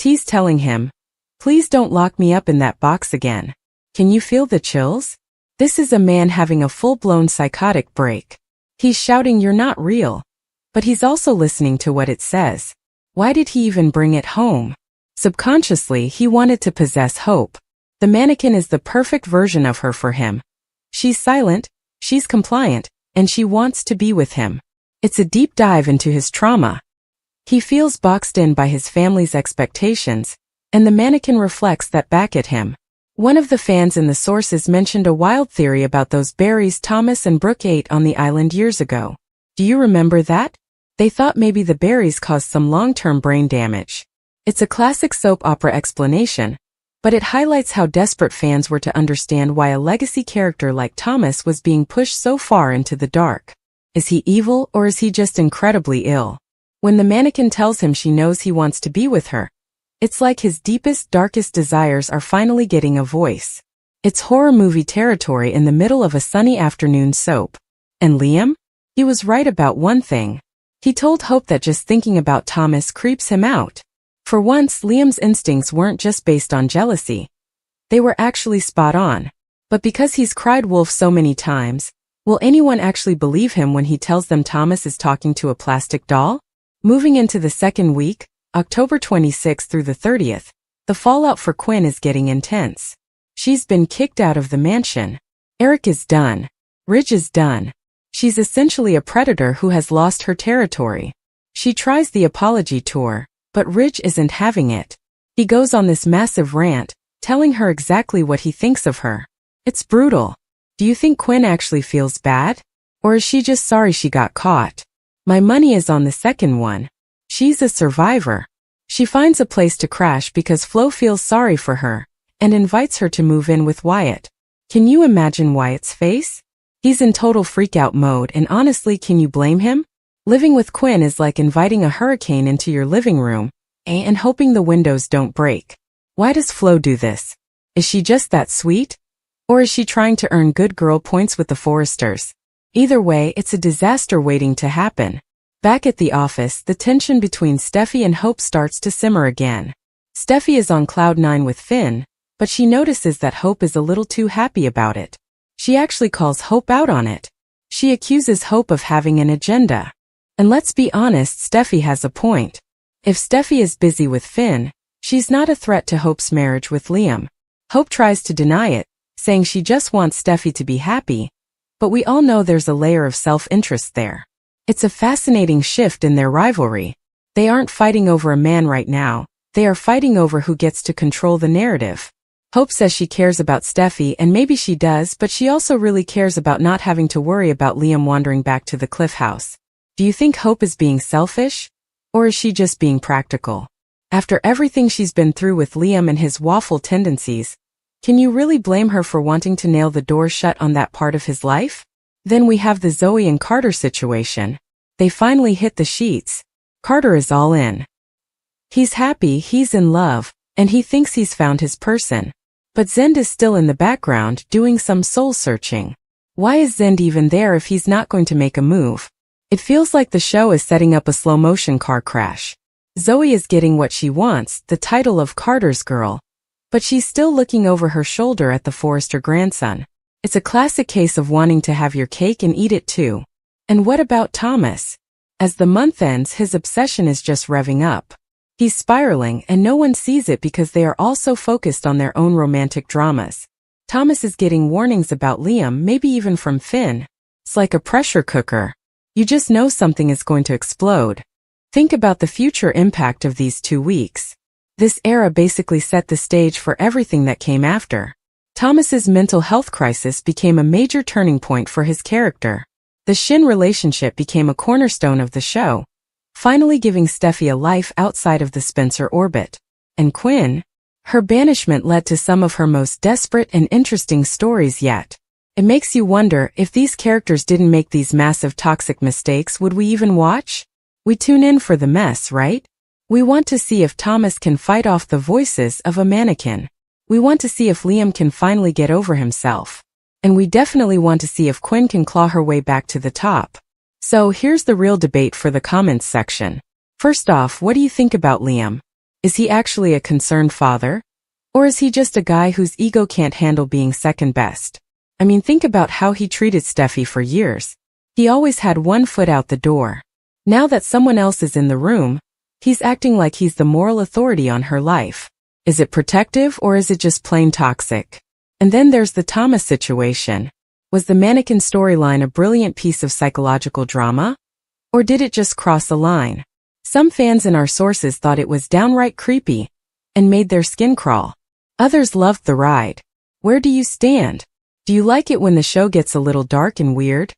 T's telling him, "Please don't lock me up in that box again. Can you feel the chills?" This is a man having a full-blown psychotic break. He's shouting, "You're not real." But he's also listening to what it says. Why did he even bring it home? Subconsciously, he wanted to possess Hope. The mannequin is the perfect version of her for him. She's silent, she's compliant, and she wants to be with him. It's a deep dive into his trauma. He feels boxed in by his family's expectations, and the mannequin reflects that back at him. One of the fans in the sources mentioned a wild theory about those berries Thomas and Brooke ate on the island years ago. Do you remember that? They thought maybe the berries caused some long-term brain damage. It's a classic soap opera explanation, but it highlights how desperate fans were to understand why a legacy character like Thomas was being pushed so far into the dark. Is he evil, or is he just incredibly ill? When the mannequin tells him she knows he wants to be with her, it's like his deepest, darkest desires are finally getting a voice. It's horror movie territory in the middle of a sunny afternoon soap. And Liam? He was right about one thing. He told Hope that just thinking about Thomas creeps him out. For once, Liam's instincts weren't just based on jealousy. They were actually spot on. But because he's cried wolf so many times, will anyone actually believe him when he tells them Thomas is talking to a plastic doll? Moving into the second week, October 26th through the 30th, the fallout for Quinn is getting intense. She's been kicked out of the mansion. Eric is done. Ridge is done. She's essentially a predator who has lost her territory. She tries the apology tour, but Ridge isn't having it. He goes on this massive rant, telling her exactly what he thinks of her. It's brutal. Do you think Quinn actually feels bad? Or is she just sorry she got caught? My money is on the second one. She's a survivor. She finds a place to crash because Flo feels sorry for her and invites her to move in with Wyatt. Can you imagine Wyatt's face? He's in total freak-out mode, and honestly, can you blame him? Living with Quinn is like inviting a hurricane into your living room and hoping the windows don't break. Why does Flo do this? Is she just that sweet? Or is she trying to earn good girl points with the Forresters? Either way, it's a disaster waiting to happen. Back at the office, the tension between Steffi and Hope starts to simmer again. Steffi is on cloud 9 with Finn, but she notices that Hope is a little too happy about it. She actually calls Hope out on it. She accuses Hope of having an agenda. And let's be honest, Steffi has a point. If Steffi is busy with Finn, she's not a threat to Hope's marriage with Liam. Hope tries to deny it, saying she just wants Steffi to be happy, but we all know there's a layer of self-interest there. It's a fascinating shift in their rivalry. They aren't fighting over a man right now, they are fighting over who gets to control the narrative. Hope says she cares about Steffi, and maybe she does, but she also really cares about not having to worry about Liam wandering back to the Cliff House. Do you think Hope is being selfish? Or is she just being practical? After everything she's been through with Liam and his waffle tendencies, can you really blame her for wanting to nail the door shut on that part of his life? Then we have the Zoe and Carter situation. They finally hit the sheets. Carter is all in. He's happy, he's in love, and he thinks he's found his person. But Zend is still in the background doing some soul searching. Why is Zend even there if he's not going to make a move? It feels like the show is setting up a slow-motion car crash. Zoe is getting what she wants, the title of Carter's girl, but she's still looking over her shoulder at the Forrester grandson. It's a classic case of wanting to have your cake and eat it too. And what about Thomas? As the month ends, his obsession is just revving up. He's spiraling, and no one sees it because they are all so focused on their own romantic dramas. Thomas is getting warnings about Liam, maybe even from Finn. It's like a pressure cooker. You just know something is going to explode. Think about the future impact of these 2 weeks. This era basically set the stage for everything that came after. Thomas's mental health crisis became a major turning point for his character. The Shin relationship became a cornerstone of the show, finally giving Steffi a life outside of the Spencer orbit. And Quinn? Her banishment led to some of her most desperate and interesting stories yet. It makes you wonder, if these characters didn't make these massive toxic mistakes, would we even watch? We tune in for the mess, right? We want to see if Thomas can fight off the voices of a mannequin. We want to see if Liam can finally get over himself. And we definitely want to see if Quinn can claw her way back to the top. So here's the real debate for the comments section. First off, what do you think about Liam? Is he actually a concerned father? Or is he just a guy whose ego can't handle being second best? I mean, think about how he treated Steffi for years. He always had one foot out the door. Now that someone else is in the room, he's acting like he's the moral authority on her life. Is it protective or is it just plain toxic? And then there's the Thomas situation. Was the mannequin storyline a brilliant piece of psychological drama? Or did it just cross a line? Some fans in our sources thought it was downright creepy and made their skin crawl. Others loved the ride. Where do you stand? Do you like it when the show gets a little dark and weird?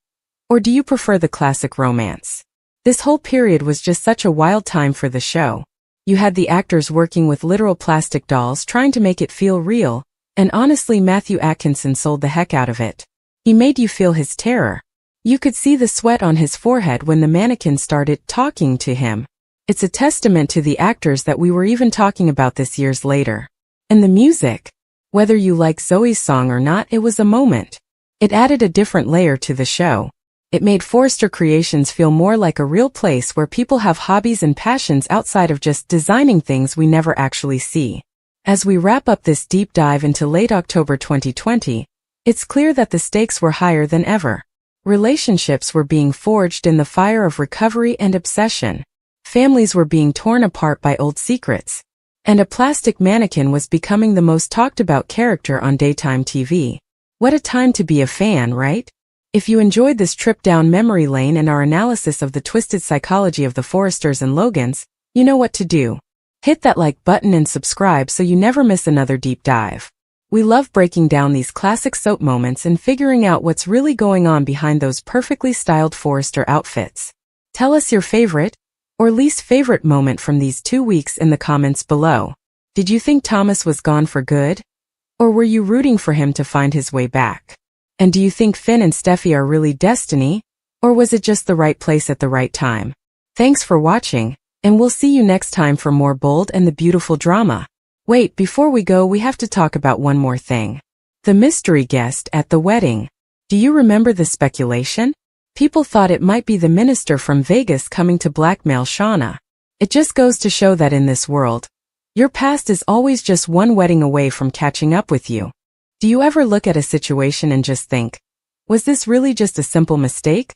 Or do you prefer the classic romance? This whole period was just such a wild time for the show. You had the actors working with literal plastic dolls trying to make it feel real, and honestly Matthew Atkinson sold the heck out of it. He made you feel his terror. You could see the sweat on his forehead when the mannequin started talking to him. It's a testament to the actors that we were even talking about this years later. And the music. Whether you like Zoe's song or not, it was a moment. It added a different layer to the show. It made Forrester Creations feel more like a real place where people have hobbies and passions outside of just designing things we never actually see. As we wrap up this deep dive into late October 2020, it's clear that the stakes were higher than ever. Relationships were being forged in the fire of recovery and obsession. Families were being torn apart by old secrets. And a plastic mannequin was becoming the most talked about character on daytime TV. What a time to be a fan, right? If you enjoyed this trip down memory lane and our analysis of the twisted psychology of the Forresters and Logans, you know what to do. Hit that like button and subscribe so you never miss another deep dive. We love breaking down these classic soap moments and figuring out what's really going on behind those perfectly styled Forrester outfits. Tell us your favorite or least favorite moment from these 2 weeks in the comments below. Did you think Thomas was gone for good? Or were you rooting for him to find his way back? And do you think Finn and Steffi are really destiny? Or was it just the right place at the right time? Thanks for watching, and we'll see you next time for more bold and the beautiful drama. Wait, before we go, we have to talk about one more thing. The mystery guest at the wedding. Do you remember the speculation? People thought it might be the minister from Vegas coming to blackmail Shauna. It just goes to show that in this world, your past is always just one wedding away from catching up with you. Do you ever look at a situation and just think, was this really just a simple mistake?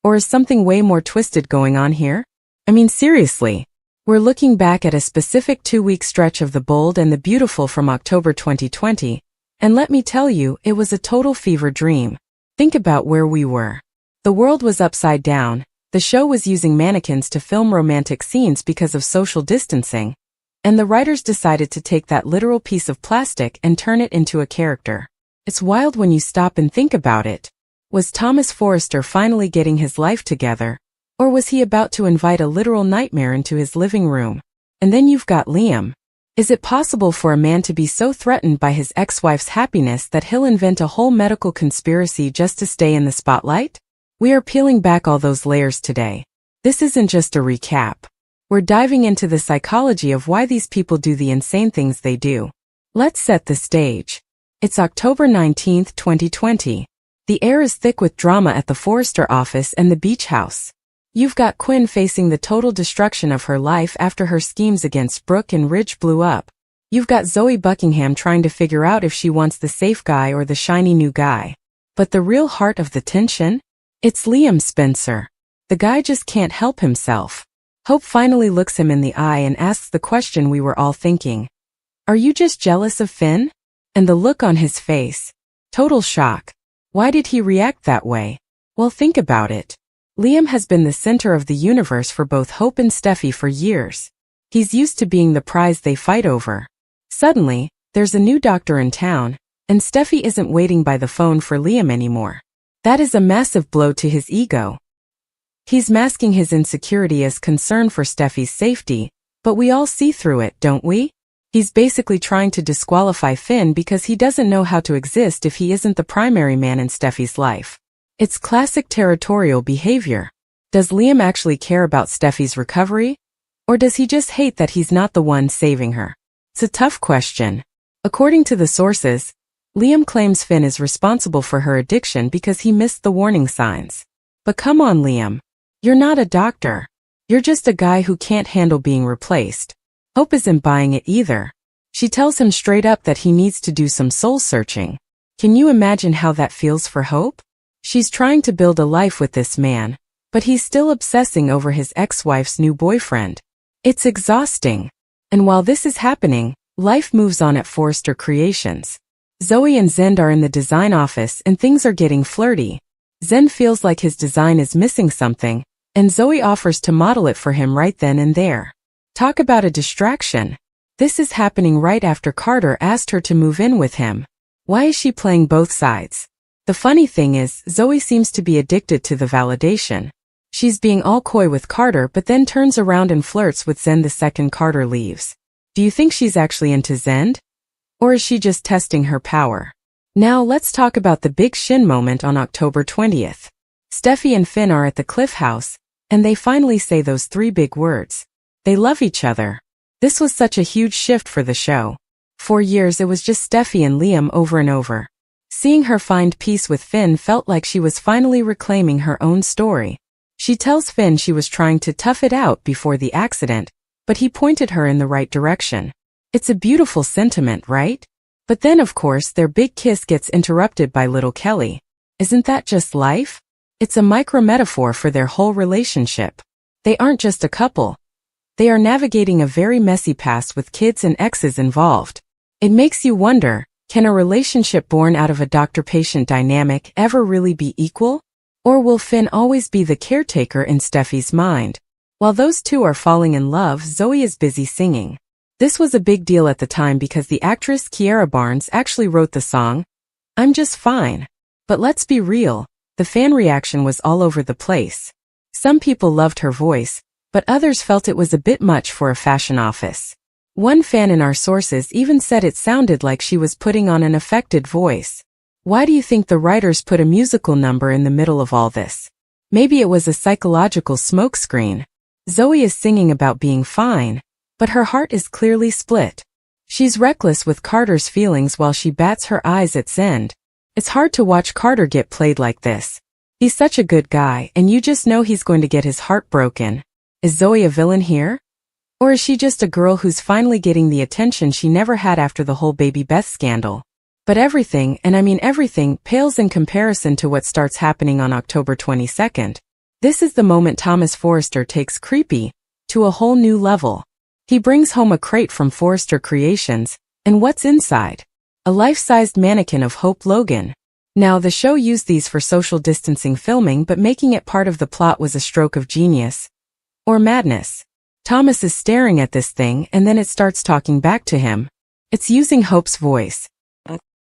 Or is something way more twisted going on here? I mean, seriously. We're looking back at a specific 2-week stretch of the bold and the beautiful from October 2020, and let me tell you, it was a total fever dream. Think about where we were. The world was upside down. The show was using mannequins to film romantic scenes because of social distancing, and the writers decided to take that literal piece of plastic and turn it into a character. It's wild when you stop and think about it. Was Thomas Forrester finally getting his life together? Or was he about to invite a literal nightmare into his living room? And then you've got Liam. Is it possible for a man to be so threatened by his ex-wife's happiness that he'll invent a whole medical conspiracy just to stay in the spotlight? We are peeling back all those layers today. This isn't just a recap. We're diving into the psychology of why these people do the insane things they do. Let's set the stage. It's October 19, 2020. The air is thick with drama at the Forrester office and the beach house. You've got Quinn facing the total destruction of her life after her schemes against Brooke and Ridge blew up. You've got Zoe Buckingham trying to figure out if she wants the safe guy or the shiny new guy. But the real heart of the tension? It's Liam Spencer. The guy just can't help himself. Hope finally looks him in the eye and asks the question we were all thinking. Are you just jealous of Finn? And the look on his face. Total shock. Why did he react that way? Well, think about it. Liam has been the center of the universe for both Hope and Steffi for years. He's used to being the prize they fight over. Suddenly, there's a new doctor in town, and Steffi isn't waiting by the phone for Liam anymore. That is a massive blow to his ego. He's masking his insecurity as concern for Steffi's safety, but we all see through it, don't we? He's basically trying to disqualify Finn because he doesn't know how to exist if he isn't the primary man in Steffi's life. It's classic territorial behavior. Does Liam actually care about Steffi's recovery? Or does he just hate that he's not the one saving her? It's a tough question. According to the sources, Liam claims Finn is responsible for her addiction because he missed the warning signs. But come on, Liam. You're not a doctor. You're just a guy who can't handle being replaced. Hope isn't buying it either. She tells him straight up that he needs to do some soul searching. Can you imagine how that feels for Hope? She's trying to build a life with this man, but he's still obsessing over his ex-wife's new boyfriend. It's exhausting. And while this is happening, life moves on at Forrester Creations. Zoe and Zend are in the design office and things are getting flirty. Zend feels like his design is missing something, and Zoe offers to model it for him right then and there. Talk about a distraction. This is happening right after Carter asked her to move in with him. Why is she playing both sides? The funny thing is, Zoe seems to be addicted to the validation. She's being all coy with Carter but then turns around and flirts with Zend the second Carter leaves. Do you think she's actually into Zend? Or is she just testing her power? Now let's talk about the big shin moment on October 20th. Steffi and Finn are at the Cliff House, and they finally say those three big words. They love each other. This was such a huge shift for the show. For years it was just Steffi and Liam over and over. Seeing her find peace with Finn felt like she was finally reclaiming her own story. She tells Finn she was trying to tough it out before the accident, but he pointed her in the right direction. It's a beautiful sentiment, right? But then of course their big kiss gets interrupted by little Kelly. Isn't that just life? It's a micro-metaphor for their whole relationship. They aren't just a couple. They are navigating a very messy past with kids and exes involved. It makes you wonder, can a relationship born out of a doctor-patient dynamic ever really be equal? Or will Finn always be the caretaker in Steffi's mind? While those two are falling in love, Zoe is busy singing. This was a big deal at the time because the actress Kiara Barnes actually wrote the song, I'm Just Fine. But let's be real, the fan reaction was all over the place. Some people loved her voice, but others felt it was a bit much for a fashion office. One fan in our sources even said it sounded like she was putting on an affected voice. Why do you think the writers put a musical number in the middle of all this? Maybe it was a psychological smokescreen. Zoe is singing about being fine, but her heart is clearly split. She's reckless with Carter's feelings while she bats her eyes at Zend. It's hard to watch Carter get played like this. He's such a good guy, and you just know he's going to get his heart broken. Is Zoe a villain here? Or is she just a girl who's finally getting the attention she never had after the whole Baby Beth scandal? But everything, and I mean everything, pales in comparison to what starts happening on October 22nd. This is the moment Thomas Forrester takes creepy to a whole new level. He brings home a crate from Forrester Creations, and what's inside? A life-sized mannequin of Hope Logan. Now the show used these for social distancing filming, but making it part of the plot was a stroke of genius. Or madness. Thomas is staring at this thing and then it starts talking back to him. It's using Hope's voice.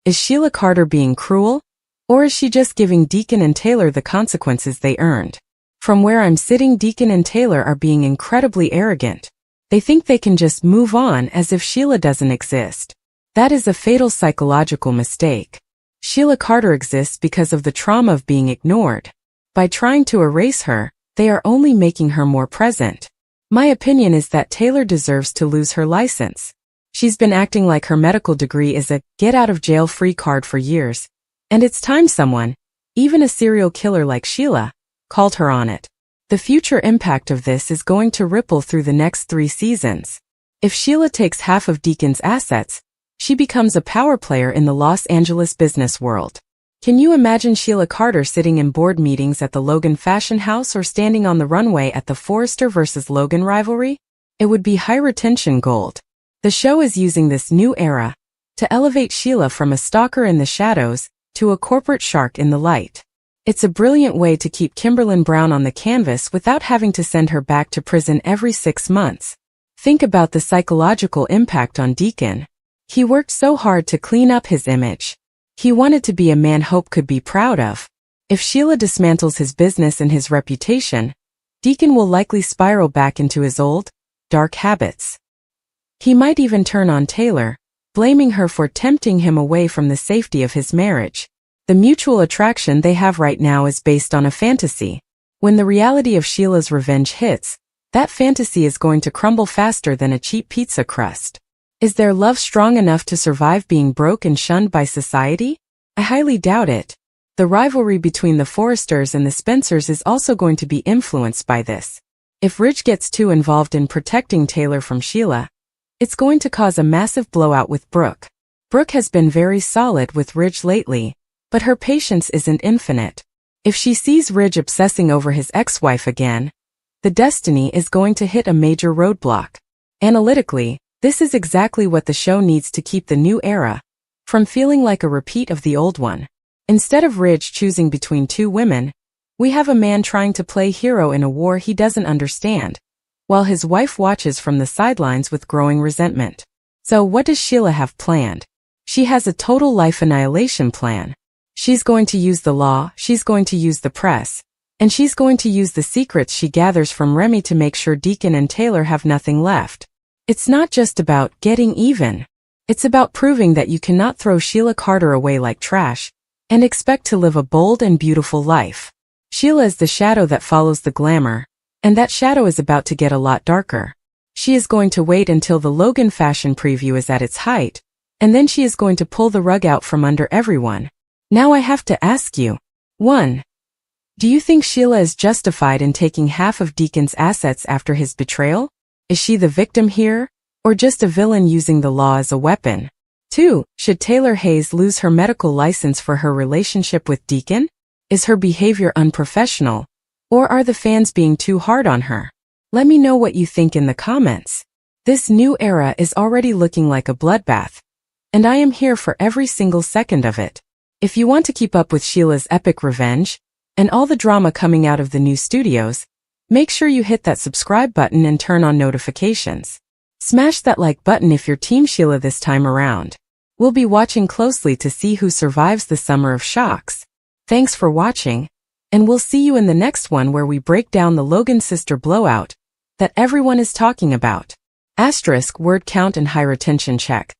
Is Sheila Carter being cruel? Or is she just giving Deacon and Taylor the consequences they earned? From where I'm sitting, Deacon and Taylor are being incredibly arrogant. They think they can just move on as if Sheila doesn't exist. That is a fatal psychological mistake. Sheila Carter exists because of the trauma of being ignored. By trying to erase her, they are only making her more present. My opinion is that Taylor deserves to lose her license. She's been acting like her medical degree is a get-out-of-jail-free card for years, and it's time someone, even a serial killer like Sheila, called her on it. The future impact of this is going to ripple through the next 3 seasons. If Sheila takes half of Deacon's assets, she becomes a power player in the Los Angeles business world. Can you imagine Sheila Carter sitting in board meetings at the Logan Fashion House or standing on the runway at the Forrester vs. Logan rivalry? It would be high-retention gold. The show is using this new era to elevate Sheila from a stalker in the shadows to a corporate shark in the light. It's a brilliant way to keep Kimberlyn Brown on the canvas without having to send her back to prison every 6 months. Think about the psychological impact on Deacon. He worked so hard to clean up his image. He wanted to be a man Hope could be proud of. If Sheila dismantles his business and his reputation, Deacon will likely spiral back into his old, dark habits. He might even turn on Taylor, blaming her for tempting him away from the safety of his marriage. The mutual attraction they have right now is based on a fantasy. When the reality of Sheila's revenge hits, that fantasy is going to crumble faster than a cheap pizza crust. Is their love strong enough to survive being broke and shunned by society? I highly doubt it. The rivalry between the Forresters and the Spencers is also going to be influenced by this. If Ridge gets too involved in protecting Taylor from Sheila, It's going to cause a massive blowout with Brooke. Brooke has been very solid with Ridge lately, but her patience isn't infinite. If she sees Ridge obsessing over his ex-wife again, the destiny is going to hit a major roadblock. Analytically, this is exactly what the show needs to keep the new era from feeling like a repeat of the old one. Instead of Ridge choosing between two women, we have a man trying to play hero in a war he doesn't understand, while his wife watches from the sidelines with growing resentment. So what does Sheila have planned? She has a total life annihilation plan. She's going to use the law, she's going to use the press, and she's going to use the secrets she gathers from Remy to make sure Deacon and Taylor have nothing left. It's not just about getting even. It's about proving that you cannot throw Sheila Carter away like trash and expect to live a bold and beautiful life. Sheila is the shadow that follows the glamour, and that shadow is about to get a lot darker. She is going to wait until the Logan fashion preview is at its height, and then she is going to pull the rug out from under everyone. Now I have to ask you. 1. Do you think Sheila is justified in taking half of Deacon's assets after his betrayal? Is she the victim here, or just a villain using the law as a weapon? 2. Should Taylor Hayes lose her medical license for her relationship with Deacon? Is her behavior unprofessional, or are the fans being too hard on her? Let me know what you think in the comments. This new era is already looking like a bloodbath, and I am here for every single second of it. If you want to keep up with Sheila's epic revenge, and all the drama coming out of the new studios, make sure you hit that subscribe button and turn on notifications. Smash that like button if you're Team Sheila this time around. We'll be watching closely to see who survives the summer of shocks. Thanks for watching, and we'll see you in the next one where we break down the Logan sister blowout that everyone is talking about. Asterisk word count and high retention check.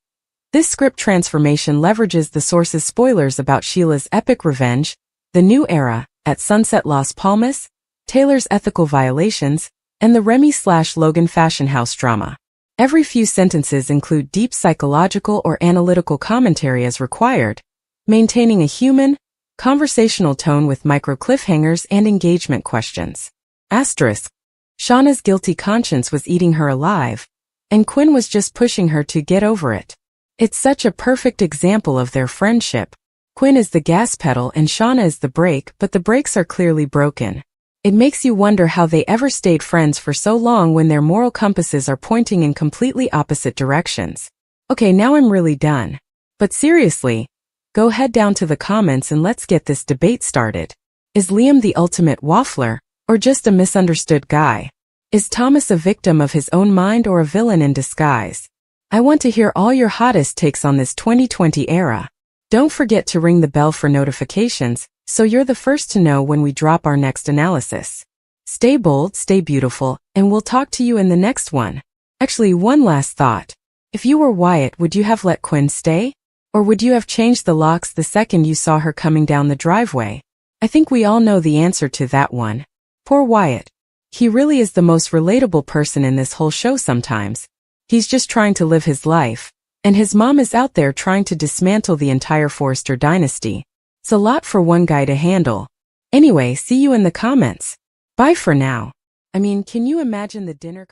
This script transformation leverages the source's spoilers about Sheila's epic revenge, the new era, at Sunset Las Palmas, Taylor's ethical violations, and the Remy/Logan fashion house drama. Every few sentences include deep psychological or analytical commentary as required, maintaining a human, conversational tone with micro cliffhangers and engagement questions. Asterisk. Shauna's guilty conscience was eating her alive, and Quinn was just pushing her to get over it. It's such a perfect example of their friendship. Quinn is the gas pedal and Shauna is the brake, but the brakes are clearly broken. It makes you wonder how they ever stayed friends for so long when their moral compasses are pointing in completely opposite directions. Okay, now I'm really done. But seriously, go head down to the comments and let's get this debate started. Is Liam the ultimate waffler, or just a misunderstood guy? Is Thomas a victim of his own mind or a villain in disguise? I want to hear all your hottest takes on this 2020 era. Don't forget to ring the bell for notifications, so you're the first to know when we drop our next analysis. Stay bold, stay beautiful, and we'll talk to you in the next one. Actually, one last thought. If you were Wyatt, would you have let Quinn stay? Or would you have changed the locks the second you saw her coming down the driveway? I think we all know the answer to that one. Poor Wyatt. He really is the most relatable person in this whole show sometimes. He's just trying to live his life, and his mom is out there trying to dismantle the entire Forrester dynasty. It's a lot for one guy to handle. Anyway, see you in the comments. Bye for now. I mean, can you imagine the dinner